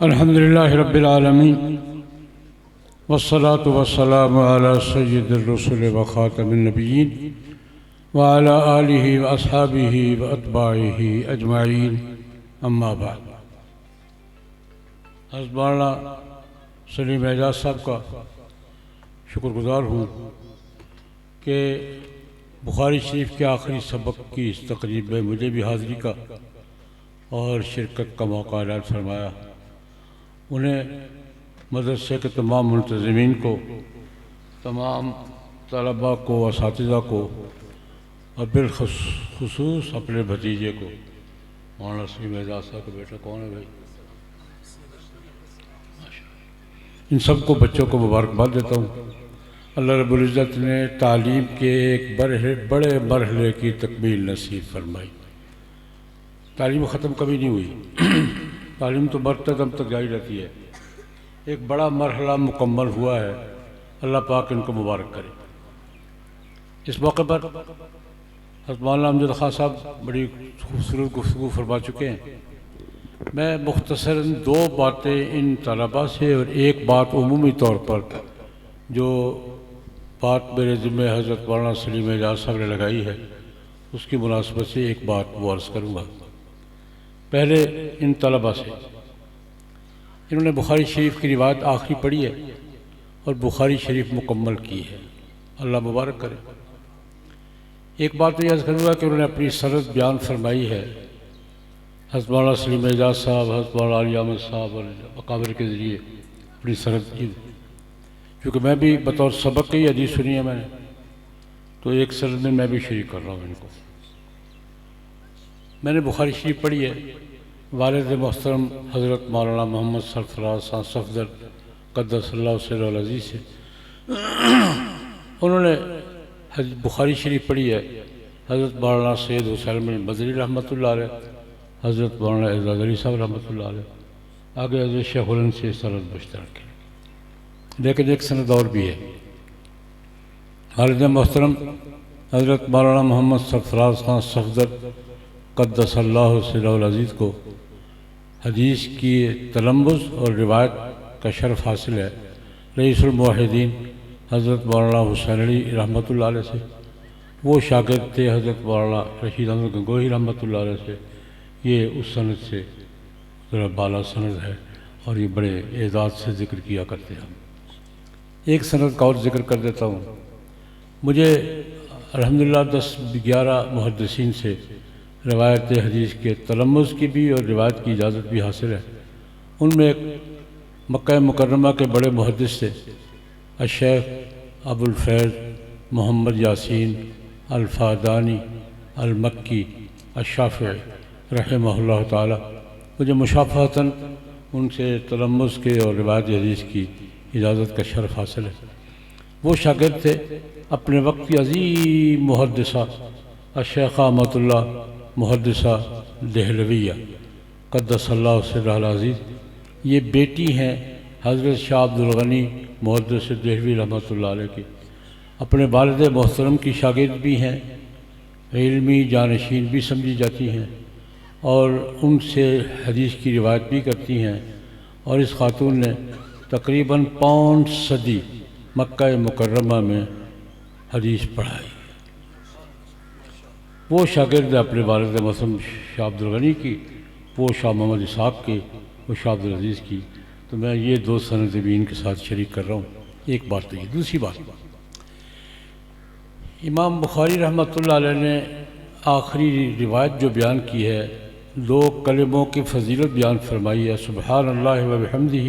الحمدللہ رب العالمین والصلاة والسلام علی سید الرسل وخاتم النبیین وعلی آلہ واصحابہ واتباعہ اجمعین اما بعد۔ حضرت مولانا سلیم اعجاز صاحب کا شکر گزار ہوں کہ بخاری شریف کے آخری سبق کی اس تقریب میں مجھے بھی حاضری کا اور شرکت کا موقع عنایت فرمایا۔ انہیں مدرسے کے تمام منتظمین کو، تمام طلباء کو، اساتذہ کو اور بالخصوص اپنے بھتیجے کو، مولانا سلیم اعجاز صاحب کا بیٹا کون ہے بھائی، ان سب کو بچوں کو مبارکباد دیتا ہوں۔ اللہ رب العزت نے تعلیم کے ایک بڑے مرحلے کی تکمیل نصیب فرمائی۔ تعلیم ختم کبھی نہیں ہوئی، تعلیم تو مرتے دم تک جاری رہتی ہے۔ ایک بڑا مرحلہ مکمل ہوا ہے، اللہ پاک ان کو مبارک کرے۔ اس موقع پر حضرت مولانا امجد خان صاحب بڑی خوبصورت گفتگو فرما چکے ہیں۔ میں مختصراً دو باتیں ان طلباء سے اور ایک بات عمومی طور پر جو بات میرے ذمہ حضرت مولانا سلیم اعجاز صاحب نے لگائی ہے اس کی مناسبت سے ایک بات وہ عرض کروں گا۔ پہلے ان طلباء سے، انہوں نے بخاری شریف کی روایت آخری پڑھی ہے اور بخاری شریف مکمل کی ہے، اللہ مبارک کرے۔ ایک بات تو یہ عرض کروں گا کہ انہوں نے اپنی سند بیان فرمائی ہے، حضرت مولانا سلیم اعجاز صاحب، حضرت مولانا علی احمد صاحب اور اکابر کے ذریعے اپنی سند کی، کیونکہ میں بھی بطور سبق کی حدیث سنی ہے میں نے، تو ایک سند میں بھی شریک کر رہا ہوں ان کو۔ میں نے بخاری شریف پڑھی ہے، والد محترم حضرت مولانا محمد سرفراز صفدر قدس اللہ سرہ العزیز سے انہوں نے بخاری شریف پڑھی ہے، حضرت مولانا سید حسین بن بدری رحمۃ اللہ علیہ، حضرت مولانا اعجاز علی صاحب رحمۃ اللہ علیہ، آگے حضرت شیخ الہند سے سند مشترک ہے، لیکن ایک سند اور بھی ہے۔ والد محترم حضرت مولانا محمد سرفراز خان صفدر قدس اللہ سرہ العزیز کو حدیث کی تلمذ اور روایت کا شرف حاصل ہے رئیس الموحدین حضرت مولانا حسین علی رحمۃ اللہ علیہ سے۔ وہ شاگرد تھے حضرت مولانا رشید احمد گنگوہی رحمۃ اللہ علیہ سے۔ یہ اس سند سے ذرا بالا سند ہے اور یہ بڑے اعزاز سے ذکر کیا کرتے ہیں۔ ایک سند کا اور ذکر کر دیتا ہوں۔ مجھے الحمدللہ 10-11 محدثین سے روایت حدیث کے تلمذ کی بھی اور روایت کی اجازت بھی حاصل ہے۔ ان میں ایک مکہ مکرمہ کے بڑے محدث تھے الشیخ ابو الفیض محمد یاسین الفادانی المکی الشافعی رحمہ اللہ تعالی۔ مجھے مشافہتاً ان سے تلمذ کے اور روایت حدیث کی اجازت کا شرف حاصل ہے۔ وہ شاگرد تھے اپنے وقت کی عظیم محدثہ الشیخہ احمد اللہ محدثہ دہلویہ قدس اللہ سرہ العزیز۔ یہ بیٹی ہیں حضرت شاہ عبد الغنی محدث دہلوی رحمۃ اللہ علیہ کی۔ اپنے والد محترم کی شاگرد بھی ہیں، علمی جانشین بھی سمجھی جاتی ہیں اور ان سے حدیث کی روایت بھی کرتی ہیں، اور اس خاتون نے تقریباً 5 صدی مکہ مکرمہ میں حدیث پڑھائی۔ وہ شاگرد اپنے والد محترم شاہ عبد الغنی کی، وہ شاہ محمد اسحاق کی، وہ شاہ عبد العزیز کی۔ تو میں یہ 2 سندیں بھی ان کے ساتھ شریک کر رہا ہوں۔ ایک بات تو یہ، دوسری بات، امام بخاری رحمۃ اللہ علیہ نے آخری روایت جو بیان کی ہے، 2 کلموں کی فضیلت بیان فرمائی ہے، سبحان اللہ و بحمدہ،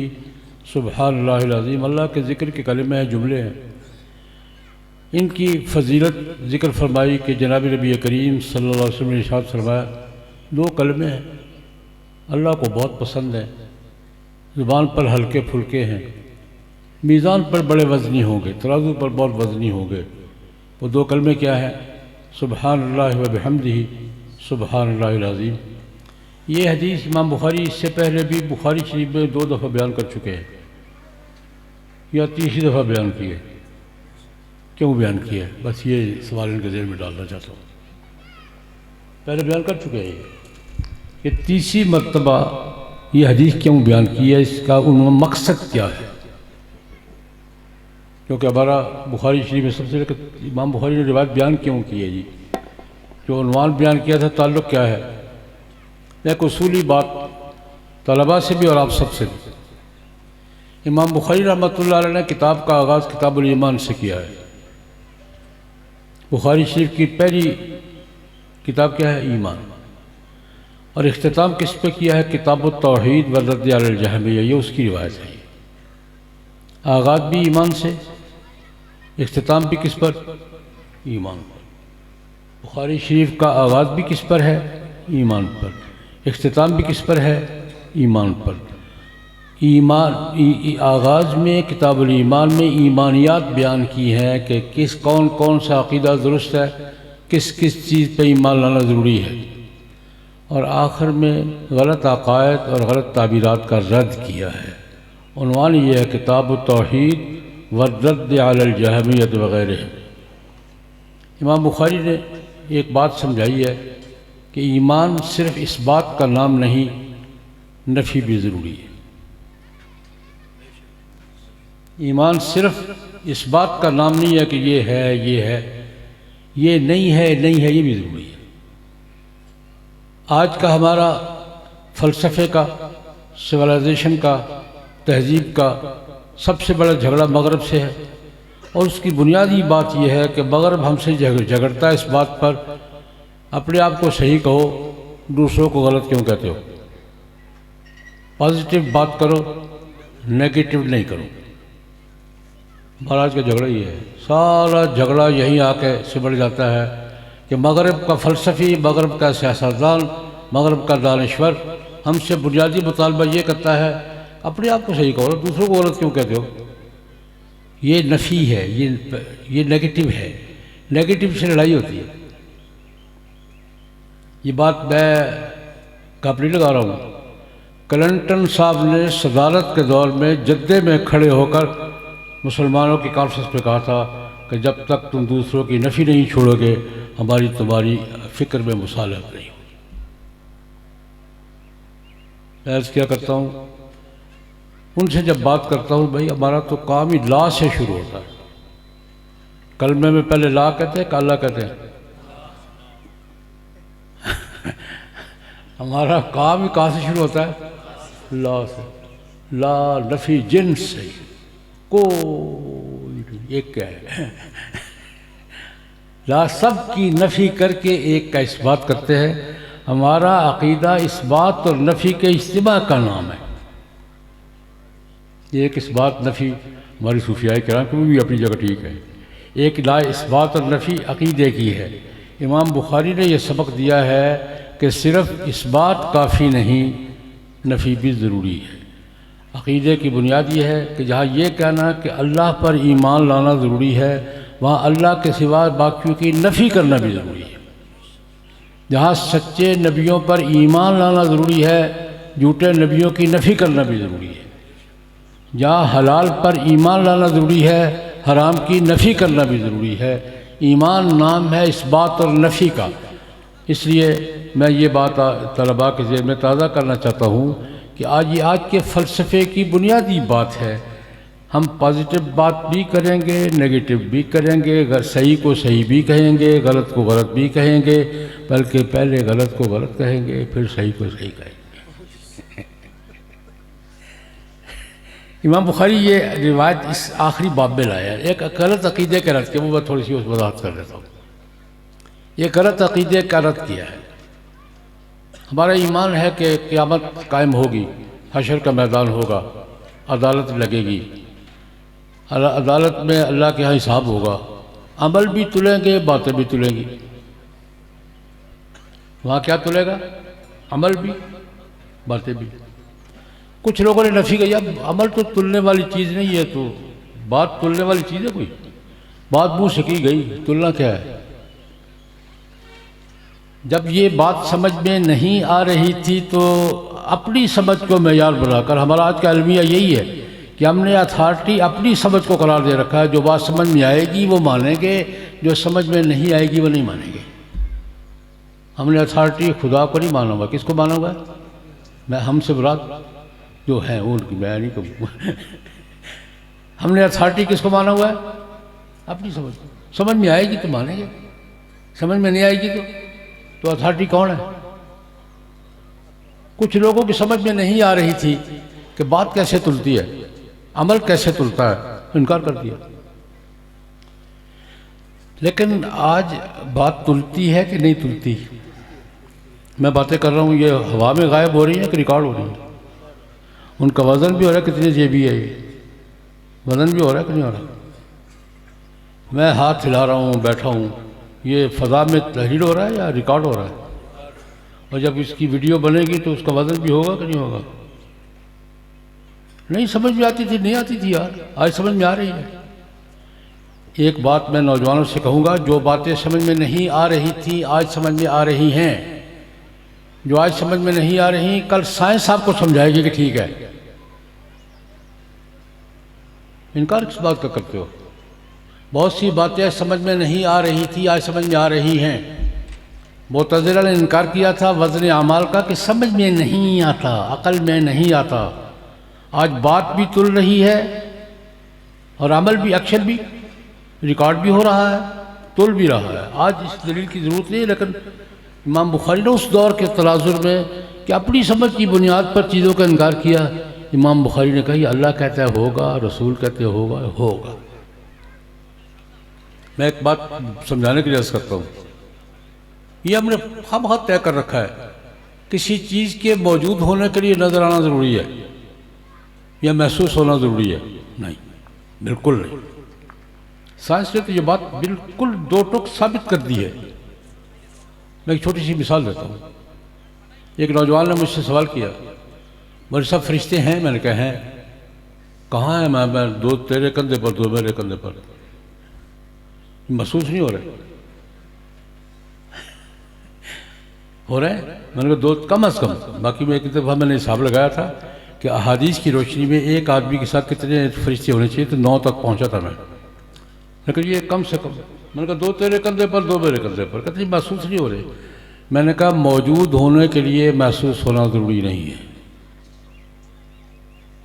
سبحان اللہ العظیم۔ اللہ کے ذکر کے کلمے ہیں، جملے ہیں، ان کی فضیلت ذکر فرمائی کہ جناب نبی کریم صلی اللہ علیہ وسلم نے ارشاد فرمایا 2 کلمے ہیں، اللہ کو بہت پسند ہیں، زبان پر ہلکے پھلکے ہیں، میزان پر بڑے وزنی ہوں گے، ترازو پر بہت وزنی ہوں گے۔ وہ 2 کلمے کیا ہیں؟ سبحان اللہ و بحمدہ، سبحان اللہ العظیم۔ یہ حدیث امام بخاری اس سے پہلے بھی بخاری شریف میں 2 دفعہ بیان کر چکے ہیں، یا تیسری دفعہ بیان کی ہے۔ کیوں بیان کیا ہے؟ بس یہ سوال ان کے ذہن میں ڈالنا چاہتا ہوں۔ پہلے بیان کر چکے ہیں کہ تیسری مرتبہ یہ حدیث کیوں بیان کی ہے، اس کا عنوان مقصد کیا ہے؟ کیونکہ ہمارا بخاری شریف میں سب سے امام بخاری نے روایت بیان کیوں کی ہے جی؟ جو عنوان بیان کیا تھا تعلق کیا ہے؟ ایک اصولی بات طلباء سے بھی اور آپ سب سے بھی، امام بخاری رحمۃ اللہ علیہ نے کتاب کا آغاز کتاب الایمان سے کیا ہے۔ بخاری شریف کی پہلی کتاب کیا ہے؟ ایمان، اور اختتام کس پہ کیا ہے؟ کتاب التوحید والرد علی الجہمیہ، یہ اس کی روایت ہے۔ آغاز بھی ایمان سے، اختتام بھی کس پر؟ ایمان پر۔ بخاری شریف کا آغاز بھی کس پر ہے؟ ایمان پر۔ اختتام بھی کس پر ہے؟ ایمان پر۔ ایمان آغاز میں کتاب الایمان میں ایمانیات بیان کی ہیں کہ کون سا عقیدہ درست ہے، کس چیز پہ ایمان لانا ضروری ہے، اور آخر میں غلط عقائد اور غلط تعبیرات کا رد کیا ہے۔ عنوان یہ ہے کتاب التوحید والرد علی الجہمیہ وغیرہ۔ امام بخاری نے ایک بات سمجھائی ہے کہ ایمان صرف اس بات کا نام نہیں، نفی بھی ضروری ہے۔ ایمان صرف اس بات کا نام نہیں ہے کہ یہ ہے، یہ نہیں ہے یہ بھی ضروری ہے۔ آج کا ہمارا فلسفے کا، سویلائزیشن کا، تہذیب کا سب سے بڑا جھگڑا مغرب سے ہے، اور اس کی بنیادی بات یہ ہے کہ مغرب ہم سے جھگڑتا ہے اس بات پر، اپنے آپ کو صحیح کہو، دوسروں کو غلط کیوں کہتے ہو؟ پازیٹیو بات کرو، نیگیٹو نہیں کرو۔ مہاراج کا جھگڑا یہ ہے، سارا جھگڑا یہیں آ کے سمٹ جاتا ہے کہ مغرب کا فلسفی، مغرب کا سیاستدان، مغرب کا دانشور ہم سے بنیادی مطالبہ یہ کرتا ہے اپنے آپ کو صحیح کہو، دوسروں کو غلط کیوں کہتے ہو؟ یہ نفی ہے، یہ نیگیٹو ہے، نیگیٹو سے لڑائی ہوتی ہے۔ یہ بات میں کب نہیں لگا رہا ہوں، کلنٹن صاحب نے صدارت کے دور میں جدے میں کھڑے ہو کر مسلمانوں کی کانفرنس پہ کہا تھا کہ جب تک تم دوسروں کی نفی نہیں چھوڑو گے تمہاری فکر میں مصالحت نہیں ہوگی۔ میں عرض کیا کرتا ہوں، ان سے جب بات کرتا ہوں، بھائی ہمارا تو کام ہی لا سے شروع ہوتا ہے۔ کلمے میں پہلے لا کہتے ہیں کہ اللہ کہتے ہیں؟ ہمارا کام ہی کہاں سے شروع ہوتا ہے؟ لا سے۔ لا نفی جنس سے، کوئی ایک ہے، لا سب کی نفی کر کے ایک کا اس بات کرتے ہیں۔ ہمارا عقیدہ اس بات اور نفی کے اجتماع کا نام ہے۔ ایک اس بات نفی ہماری صوفیاء کرام کی بھی اپنی جگہ ٹھیک ہے، ایک لا اس بات اور نفی عقیدے کی ہے۔ امام بخاری نے یہ سبق دیا ہے کہ صرف اس بات کافی نہیں، نفی بھی ضروری ہے۔ عقیدے کی بنیاد یہ ہے کہ جہاں یہ کہنا کہ اللہ پر ایمان لانا ضروری ہے، وہاں اللہ کے سوا باقیوں کی نفی کرنا بھی ضروری ہے۔ جہاں سچے نبیوں پر ایمان لانا ضروری ہے، جھوٹے نبیوں کی نفی کرنا بھی ضروری ہے۔ جہاں حلال پر ایمان لانا ضروری ہے، حرام کی نفی کرنا بھی ضروری ہے۔ ایمان نام ہے اس بات اور نفی کا۔ اس لیے میں یہ بات طلباء کے ذہن میں تازہ کرنا چاہتا ہوں کہ آج کے فلسفے کی بنیادی بات ہے، ہم پازیٹیو بات بھی کریں گے، نیگیٹو بھی کریں گے، صحیح کو صحیح بھی کہیں گے، غلط کو غلط بھی کہیں گے، بلکہ پہلے غلط کو غلط کہیں گے، پھر صحیح کو صحیح کہیں گے۔ امام بخاری یہ روایت اس آخری باب میں لایا ہے، ایک غلط عقیدے کا رد کیا، وہ میں تھوڑی سی اس وضاحت کر دیتا ہوں۔ یہ غلط عقیدے کا رد کیا ہے۔ ہمارا ایمان ہے کہ قیامت قائم ہوگی، حشر کا میدان ہوگا، عدالت لگے گی، عدالت میں اللہ کے ہاں حساب ہوگا، عمل بھی تلیں گے، باتیں بھی تلیں گی۔ وہاں کیا تلے گا؟ عمل بھی، باتیں بھی۔ کچھ لوگوں نے نفی کہی، اب عمل تو تلنے والی چیز نہیں ہے، تو بات تلنے والی چیز ہے کوئی؟ بات منہ سے کی گئی، تلنا کیا ہے؟ جب یہ بات سمجھ میں نہیں آ رہی تھی تو اپنی سمجھ کو معیار بنا کر، ہمارا آج کا المیہ یہی ہے کہ ہم نے اتھارٹی اپنی سمجھ کو قرار دے رکھا ہے، جو بات سمجھ میں آئے گی وہ مانیں گے، جو سمجھ میں نہیں آئے گی وہ نہیں مانیں گے۔ ہم نے اتھارٹی خدا کو نہیں مانا ہوا، کس کو مانا ہوا ہے؟ میں ہم سے مراد جو ہیں ان کی میں نہیں کہوں ہم نے اتھارٹی کس کو مانا ہوا ہے؟ اپنی سمجھ میں آئے گی تو مانیں گے، سمجھ میں نہیں آئے گی تو اتھارٹی کون ہے؟ کچھ لوگوں کی سمجھ میں نہیں آ رہی تھی کہ بات کیسے تلتی ہے، عمل کیسے تلتا ہے، انکار کر دیا۔ لیکن آج بات تلتی ہے کہ نہیں تلتی؟ میں باتیں کر رہا ہوں، یہ ہوا میں غائب ہو رہی ہیں کہ ریکارڈ ہو رہی ہیں؟ ان کا وزن بھی ہو رہا ہے، کتنے جے بی ہے یہ، وزن بھی ہو رہا ہے کہ نہیں ہو رہا؟ میں ہاتھ ہلا رہا ہوں، بیٹھا ہوں، یہ فضا میں تحریر ہو رہا ہے یا ریکارڈ ہو رہا ہے؟ اور جب اس کی ویڈیو بنے گی تو اس کا وزن بھی ہوگا کہ نہیں ہوگا؟ نہیں سمجھ میں آتی تھی، نہیں آتی تھی یار، آج سمجھ میں آ رہی ہے۔ ایک بات میں نوجوانوں سے کہوں گا، جو باتیں سمجھ میں نہیں آ رہی تھی آج سمجھ میں آ رہی ہیں، جو آج سمجھ میں نہیں آ رہی کل سائنس آپ کو سمجھائے گی کہ ٹھیک ہے۔ انکار کس بات کا کرتے ہو؟ بہت سی باتیں سمجھ میں نہیں آ رہی تھی آج سمجھ میں آ رہی ہیں۔ معتزلہ نے انکار کیا تھا وزن اعمال کا کہ سمجھ میں نہیں آتا، عقل میں نہیں آتا۔ آج بات بھی تل رہی ہے اور عمل بھی، ایکشن بھی، ریکارڈ بھی ہو رہا ہے، تل بھی رہا ہے۔ آج اس دلیل کی ضرورت نہیں، لیکن امام بخاری نے اس دور کے تناظر میں کہ اپنی سمجھ کی بنیاد پر چیزوں کا انکار کیا، امام بخاری نے کہا یہ اللہ کہتا ہے ہوگا، رسول کہتے ہوگا، ہوگا۔ میں ایک بات سمجھانے کے لیے عرض کرتا ہوں، یہ ہم نے خام خواہ طے کر رکھا ہے، کسی چیز کے موجود ہونے کے لیے نظر آنا ضروری ہے یا محسوس ہونا ضروری ہے؟ نہیں، بالکل نہیں۔ سائنس نے تو یہ بات بالکل دو ٹوک ثابت کر دی ہے۔ میں ایک چھوٹی سی مثال دیتا ہوں۔ ایک نوجوان نے مجھ سے سوال کیا، میرے سب فرشتے ہیں؟ میں نے کہا ہیں۔ کہاں ہیں؟ میں دو تیرے کندھے پر، دو میرے کندھے پر۔ محسوس نہیں ہو رہے؟ ہو رہے ہیں؟ میں نے کہا دو کم از کم۔ باقی میں ایک دفعہ میں نے حساب لگایا تھا کہ احادیث کی روشنی میں ایک آدمی کے ساتھ کتنے فرشتے ہونے چاہیے، تو 9 تک پہنچا تھا میں، لیکن یہ کم سے کم۔ میں نے کہا دو تیرے کندھے پر، دو میرے کندھے پر۔ کہتے ہیں محسوس نہیں ہو رہے۔ میں نے کہا موجود ہونے کے لیے محسوس ہونا ضروری نہیں ہے،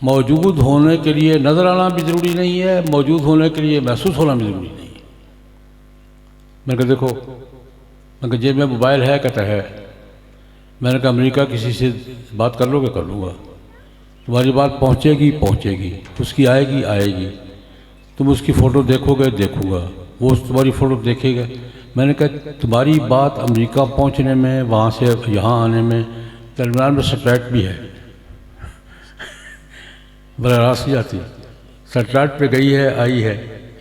موجود ہونے کے لیے نظر آنا بھی ضروری نہیں ہے، موجود ہونے کے لیے محسوس ہونا بھی ضروری نہیں ہے۔ میں نے کہا دیکھو، میں نے کہا جیب میں موبائل ہے؟ کہتا ہے۔ میں نے کہا امریکہ کسی سے بات کر لو گے؟ کر لوں گا۔ تمہاری بات پہنچے گی؟ پہنچے گی۔ اس کی آئے گی؟ آئے گی۔ تم اس کی فوٹو دیکھو گے؟ دیکھوں گا۔ وہ تمہاری فوٹو دیکھے گا۔ میں نے کہا تمہاری بات امریکہ پہنچنے میں، وہاں سے یہاں آنے میں درمیان میں سیٹلائٹ بھی ہے، براہ راست نہیں آتی، سیٹلائٹ پہ گئی ہے، آئی ہے،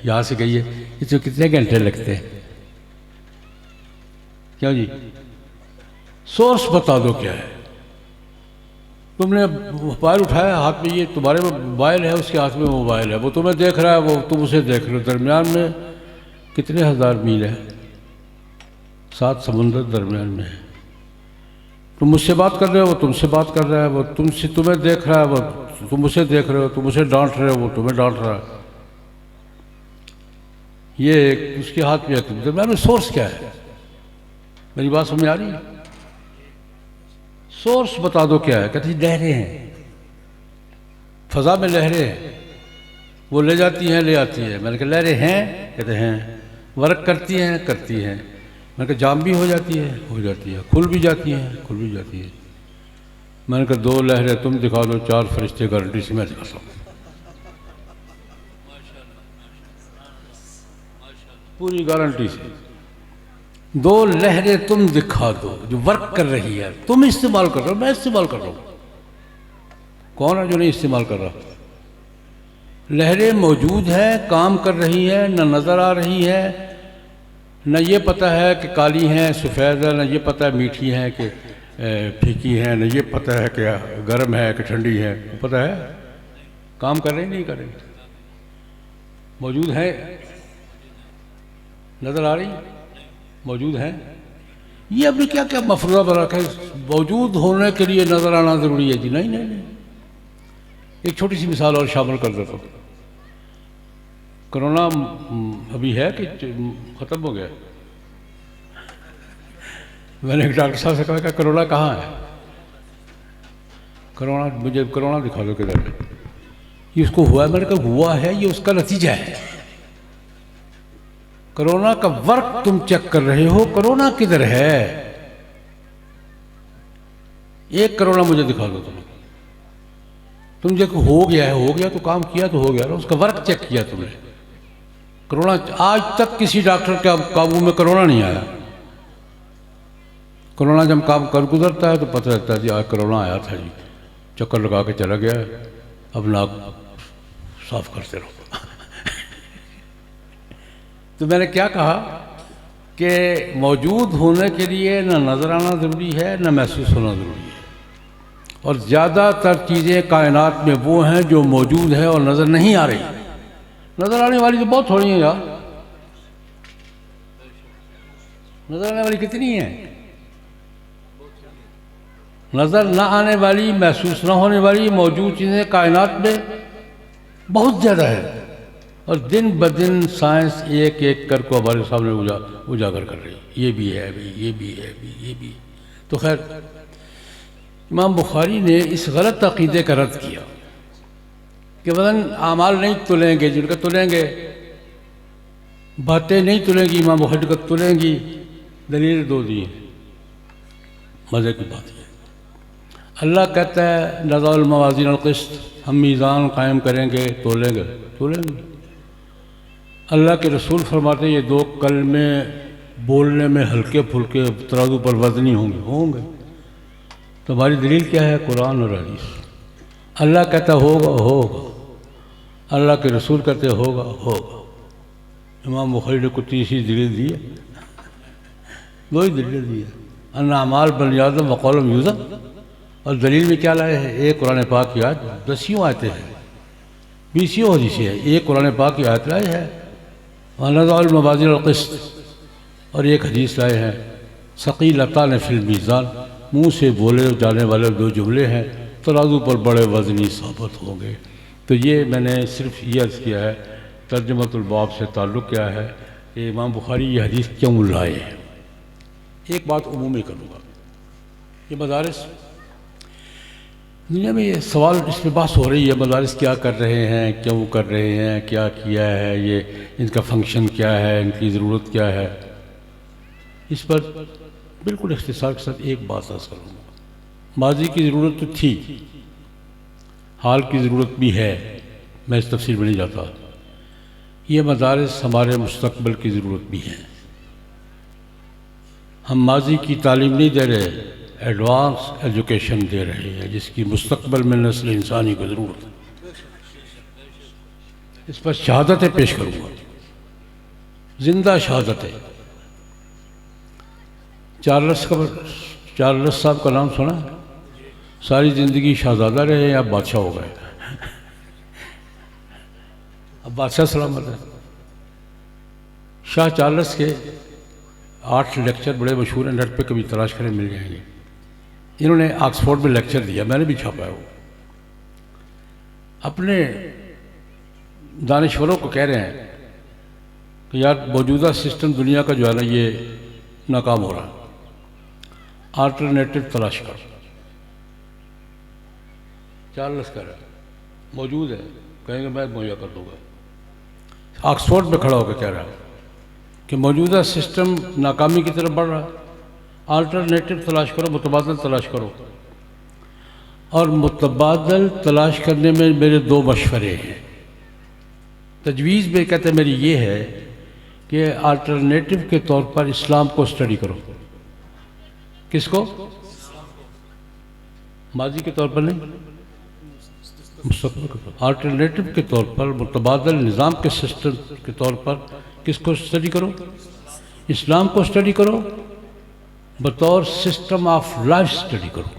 یہاں سے گئی ہے، اس میں کتنے گھنٹے لگتے ہیں؟ کیا جی؟ سورس بتا دو کیا ہے؟ تم نے موبائل اٹھایا ہاتھ میں، یہ تمہارے میں موبائل ہے، اس کے ہاتھ میں موبائل ہے، وہ تمہیں دیکھ رہا ہے، وہ تم اسے دیکھ رہے ہو، درمیان میں کتنے ہزار میل ہے؟ 7 سمندر درمیان میں ہے۔ تم مجھ سے بات کر رہے ہو، وہ تم سے بات کر رہا ہے، وہ تمہیں دیکھ رہا ہے، وہ تم اسے دیکھ رہے ہو، تم اسے ڈانٹ رہے ہو، وہ تمہیں ڈانٹ رہا ہے۔ یہ اس کے ہاتھ میں ہے، درمیان میں سورس کیا ہے؟ میری بات سمجھ آ رہی ہے؟ سورس بتا دو کیا ہے؟ کہتے ہیں لہریں ہیں، فضا میں لہریں ہیں، وہ لے جاتی ہیں، لے آتی ہیں۔ میں نے کہا لہریں ہیں؟ کہتے ہیں ورک کرتی ہیں؟ کرتی ہیں۔ میں نے کہا جام بھی ہو جاتی ہے؟ ہو جاتی ہے۔ کھل بھی جاتی ہیں؟ کھل بھی جاتی ہے۔ میں نے کہا 2 لہریں تم دکھا دو، 4 فرشتے گارنٹی سے میں دکھاتا ہوں، پوری گارنٹی سے۔ 2 لہریں تم دکھا دو جو ورک کر رہی ہے، تم استعمال کر رہے ہو، میں استعمال کر رہا ہوں۔ کون ہے جو نہیں استعمال کر رہا؟ لہریں موجود ہیں، کام کر رہی ہے، نہ نظر آ رہی ہے، نہ یہ پتہ ہے کہ کالی ہیں سفید ہے، نہ یہ پتہ ہے میٹھی ہیں کہ پھیکی ہیں، نہ یہ پتہ ہے کہ گرم ہے کہ ٹھنڈی ہے، پتہ ہے؟ کام کر رہے نہیں کر رہے؟ موجود ہے، نظر آ رہی، موجود ہیں۔ یہ ابھی کیا کیا مفروضہ بنا رکھا ہے، موجود ہونے کے لیے نظر آنا ضروری ہے؟ جی نہیں نہیں نہیں۔ ایک چھوٹی سی مثال اور شامل کر دیتا ہوں۔ کرونا ابھی ہے کہ ختم ہو گیا؟ میں نے ایک ڈاکٹر صاحب سے کہا کہ کرونا کہاں ہے؟ کرونا مجھے کرونا دکھا دو کدھر ہے، یہ اس کو ہوا ہے؟ میں نے کہا ہوا ہے، یہ اس کا نتیجہ ہے۔ کرونا کا ورق تم چیک کر رہے ہو، کرونا کدھر ہے؟ ایک کرونا مجھے دکھا دو تم جو ہو گیا ہے، ہو گیا تو کام کیا تو ہو گیا نا، اس کا ورق چیک کیا تم نے؟ کرونا آج تک کسی ڈاکٹر کے قابو میں کرونا نہیں آیا۔ کرونا جب کام کر گزرتا ہے تو پتہ لگتا ہے جی آج کرونا آیا تھا، جی چکر لگا کے چلا گیا، اب ناک صاف کرتے رہو۔ تو میں نے کیا کہا کہ موجود ہونے کے لیے نہ نظر آنا ضروری ہے نہ محسوس ہونا ضروری ہے، اور زیادہ تر چیزیں کائنات میں وہ ہیں جو موجود ہیں اور نظر نہیں آ رہی۔ نظر آنے والی تو بہت تھوڑی ہیں یار، نظر آنے والی کتنی ہیں؟ نظر نہ آنے والی، محسوس نہ ہونے والی موجود چیزیں کائنات میں بہت زیادہ ہے، اور دن بدن سائنس ایک ایک کر کو ہمارے سامنے اجاگر کر رہی ہے، یہ بھی ہے بھی، یہ بھی ہے بھی، یہ بھی۔ تو خیر امام بخاری نے اس غلط عقیدے کا رد کیا کہ وزن اعمال نہیں تلیں گے، جن کا تلیں گے، باتیں نہیں تلیں گی، امام بخاری کا تلیں گی۔ دلیل دو دی، مزے کی بات ہے، اللہ کہتا ہے نضع الموازین القسط، ہم میزان قائم کریں گے، تولیں گے، تولیں گے۔ اللہ کے رسول فرماتے ہیں یہ دو کلمے بولنے میں ہلکے پھلکے ترازو پر وزنی ہوں گے۔ تو ہماری دلیل کیا ہے؟ قرآن اور حدیث۔ اللہ کہتا ہوگا ہوگا، اللہ کے رسول کہتے ہوگا ہوگا۔ امام بخاری نے کوئی تیسری دلیل دی ہے؟ دو ہی دلیل دی ہے، ان اعمال بنی آدم وقول یوزن، اور دلیل میں کیا لائے ہیں؟ ایک قرآن پاک کی آیت، 10 آیتیں ہیں، 20 حدیثیں ہیں، ایک قرآن پاک کی آیت لائے ہے وَنَضَعُ الْمَوَازِينَ الْقِسْطَ، اور ایک حدیث لائے ہیں ثقیلتان فی المیزان، منہ سے بولے جانے والے دو جملے ہیں، ترازو پر بڑے وزنی ثابت ہوں گے۔ تو یہ میں نے صرف یہ عرض کیا ہے، ترجمۃ الباب سے تعلق کیا ہے کہ امام بخاری یہ حدیث کیوں لائے ہیں۔ ایک بات عمومی کروں گا، یہ مدارس دنیا میں یہ سوال اس پہ بحث ہو رہی ہے، مدارس کیا کر رہے ہیں، کیوں کر رہے ہیں، کیا کیا ہے، یہ ان کا فنکشن کیا ہے، ان کی ضرورت کیا ہے۔ اس پر بالکل اختصار کے ساتھ ایک بات عرض کروں گا۔ ماضی کی ضرورت تو تھی، حال کی ضرورت بھی ہے، میں اس تفصیل میں نہیں جاتا۔ یہ مدارس ہمارے مستقبل کی ضرورت بھی ہیں۔ ہم ماضی کی تعلیم نہیں دے رہے، ایڈوانس ایجوکیشن دے رہے ہیں جس کی مستقبل میں نسل انسانی کو ضرورت ہے۔ اس پر شہادتیں پیش کروں گا، زندہ شہادتیں۔ چارلس صاحب کا نام سنا؟ ساری زندگی شہزادہ رہے، اب بادشاہ ہو گئے، اب بادشاہ سلامت ہے۔ شاہ چارلس کے 8 لیکچر بڑے مشہور ہیں، نیٹ پہ کبھی تلاش کریں مل جائیں گے۔ انہوں نے آکسفورڈ میں لیکچر دیا، میں نے بھی چھاپا ہے وہ۔ اپنے دانشوروں کو کہہ رہے ہیں کہ یار موجودہ سسٹم دنیا کا جو ہے نا یہ ناکام ہو رہا ہے، آلٹرنیٹو تلاش کر۔ چارلس کہہ رہا ہے موجود ہے، کہیں گے میں مہیا کر دوں گا۔ آکسفورڈ میں کھڑا ہو کے کہہ رہا ہے کہ موجودہ سسٹم ناکامی کی طرف بڑھ رہا ہے، آلٹرنیٹو تلاش کرو، متبادل تلاش کرو۔ اور متبادل تلاش کرنے میں میرے 2 مشورے ہیں۔ تجویز میں کہتے ہیں میری یہ ہے کہ آلٹرنیٹو کے طور پر اسلام کو اسٹڈی کرو۔ کس کو؟ ماضی کے طور پر نہیں، مستقبل کے طور پر۔ آلٹرنیٹو کے طور پر، متبادل نظام کے سسٹم کے طور پر کس کو اسٹڈی کرو؟ اسلام کو اسٹڈی کرو، بطور سسٹم آف لائف اسٹڈی کرو۔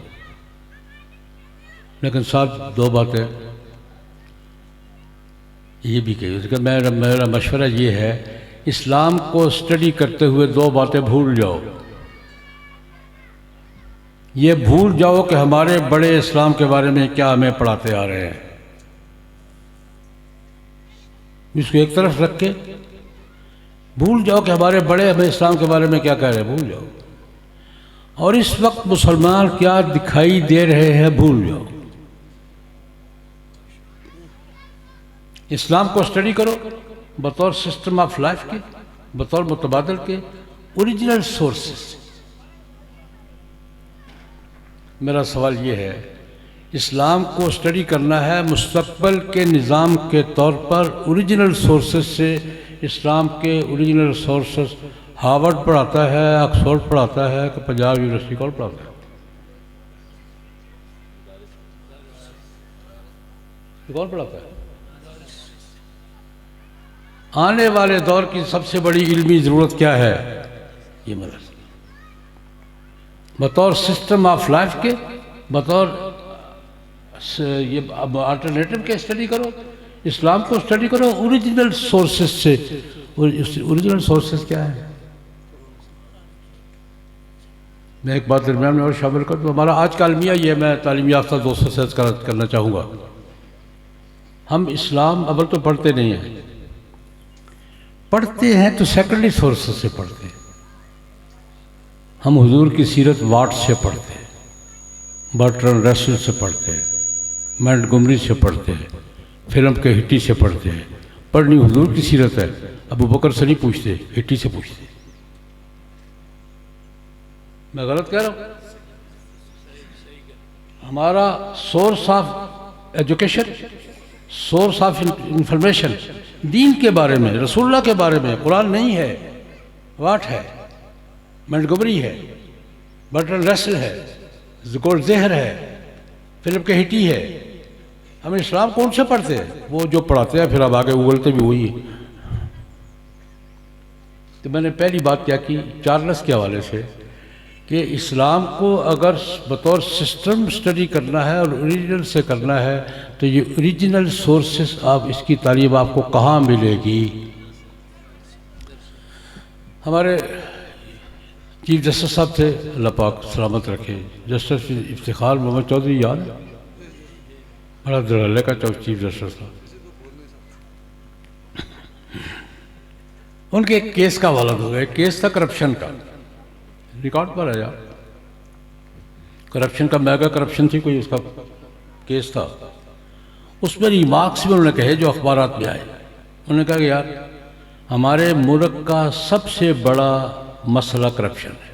لیکن ساتھ 2 باتیں یہ بھی کہی کہ میرا مشورہ یہ ہے، اسلام کو اسٹڈی کرتے ہوئے 2 باتیں بھول جاؤ۔ یہ بھول جاؤ کہ ہمارے بڑے اسلام کے بارے میں کیا ہمیں پڑھاتے آ رہے ہیں، اس کو ایک طرف رکھ کے بھول جاؤ کہ ہمارے بڑے ہمیں اسلام کے بارے میں کیا کہہ رہے ہیں، بھول جاؤ۔ اور اس وقت مسلمان کیا دکھائی دے رہے ہیں، بھول جاؤ۔ اسلام کو اسٹڈی کرو بطور سسٹم آف لائف کے، بطور متبادل کے اوریجنل سورسز سے۔ میرا سوال یہ ہے، اسلام کو اسٹڈی کرنا ہے مستقبل کے نظام کے طور پر اوریجنل سورسز سے۔ اسلام کے اوریجنل سورسز ہارورڈ پڑھاتا ہے، آکسفورڈ پڑھاتا ہے کہ پنجاب یونیورسٹی کون پڑھاتا ہے؟ کون پڑھاتا ہے؟ آنے والے دور کی سب سے بڑی علمی ضرورت کیا ہے؟ یہ مدرسہ بطور سسٹم آف لائف کے، بطور یہ آلٹرنیٹو کے اسٹڈی کرو، اسلام کو اسٹڈی کرو اوریجنل سورسز سے۔ اوریجنل سورسز کیا ہے؟ میں ایک بات درمیان میں اور شامل کر دوں، ہمارا آج کا المیہ یہ، میں تعلیم یافتہ دوستوں سے عرض کرنا چاہوں گا، ہم اسلام اول تو پڑھتے نہیں ہیں، پڑھتے ہیں تو سیکنڈری سورسز سے پڑھتے ہیں۔ ہم حضور کی سیرت واٹ سے پڑھتے ہیں، برٹرن رسل سے پڑھتے ہیں، مونٹگومری سے پڑھتے ہیں، فلم کے ہٹی سے پڑھتے ہیں۔ پڑھنی حضور کی سیرت ہے، ابو بکر سے نہیں پوچھتے، ہٹی سے پوچھتے۔ میں غلط کہہ رہا ہوں؟ ہمارا source of education, source of information دین کے بارے میں، رسول اللہ کے بارے میں قرآن نہیں ہے، واٹ ہے، مونٹگومری ہے، برٹرن رسل ہے، زگول زہر ہے، فلم کے ہٹی ہے۔ ہم اسلام کون سے پڑھتے ہیں؟ وہ جو پڑھاتے ہیں، پھر اب آگے اگلتے بھی وہی ہے۔ تو میں نے پہلی بات کیا کی چارلس کے حوالے سے کہ اسلام کو اگر بطور سسٹم اسٹڈی کرنا ہے اور اوریجنل سے کرنا ہے تو یہ اوریجنل سورسز، آپ اس کی تعلیم آپ کو کہاں ملے گی؟ ہمارے چیف جسٹس صاحب تھے، اللہ پاک سلامت رکھے، جسٹس افتخار محمد چودھری، یاد ہے؟ بڑا درالے کا چیف جسٹس تھا۔ ان کے ایک کیس کا حوالہ ہو گیا، ایک کیس تھا کرپشن کا، ریکارڈ پر ہے یار، کرپشن کا، میگا کرپشن تھی کوئی، اس کا کیس تھا۔ اس میں ریمارکس بھی انہوں نے کہے جو اخبارات میں آئے۔ انہوں نے کہا کہ یار ہمارے ملک کا سب سے بڑا مسئلہ کرپشن ہے،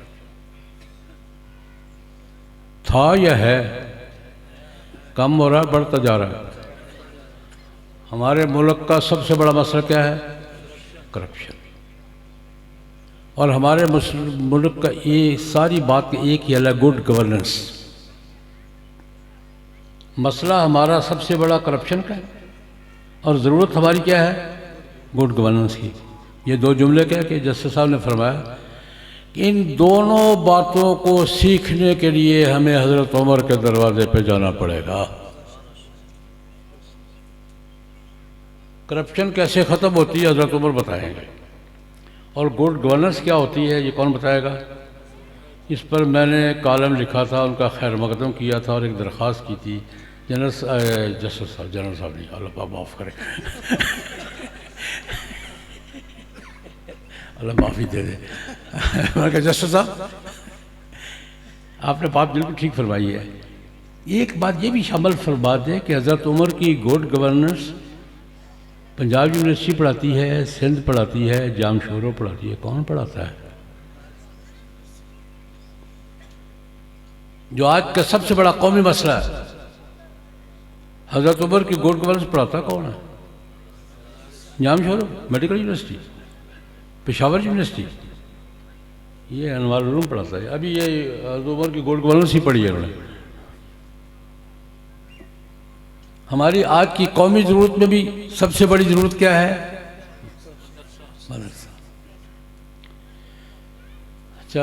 تھا یا ہے؟ کم ہو رہا ہے، بڑھتا جا رہا ہے۔ ہمارے ملک کا سب سے بڑا مسئلہ کیا ہے؟ کرپشن۔ اور ہمارے ملک کا یہ ساری بات ایک ہی ہے، گڈ گورننس۔ مسئلہ ہمارا سب سے بڑا کرپشن کا ہے اور ضرورت ہماری کیا ہے؟ گڈ گورننس کی۔ یہ دو جملے کیا کہ جسٹس صاحب نے فرمایا کہ ان دونوں باتوں کو سیکھنے کے لیے ہمیں حضرت عمر کے دروازے پہ جانا پڑے گا۔ کرپشن کیسے ختم ہوتی ہے حضرت عمر بتائیں گے، اور گڈ گورننس کیا ہوتی ہے یہ کون بتائے گا؟ اس پر میں نے کالم لکھا تھا، ان کا خیر مقدم کیا تھا اور ایک درخواست کی تھی جسٹس صاحب، جنرل صاحب نہیں، اللہ پاک معاف کرے، اللہ معافی دے دے۔ میں نے کہا جسٹس صاحب آپ نے بات بالکل ٹھیک فرمائی ہے، ایک بات یہ بھی شامل فرما دیں کہ حضرت عمر کی گڈ گورننس پنجاب یونیورسٹی پڑھاتی ہے، سندھ پڑھاتی ہے، جام شورو پڑھاتی ہے، کون پڑھاتا ہے؟ جو آج کا سب سے بڑا قومی مسئلہ ہے، حضرت عمر کی گڈ گورننس پڑھاتا کون ہے؟ جام Shoro medical university, Peshawar university, یہ انوار العلوم پڑھاتا ہے۔ ابھی یہ حضرت عمر کی گڈ گورننس ہی پڑھی ہے انہوں نے۔ ہماری آج کی قومی ضرورت میں بھی سب سے بڑی ضرورت کیا ہے؟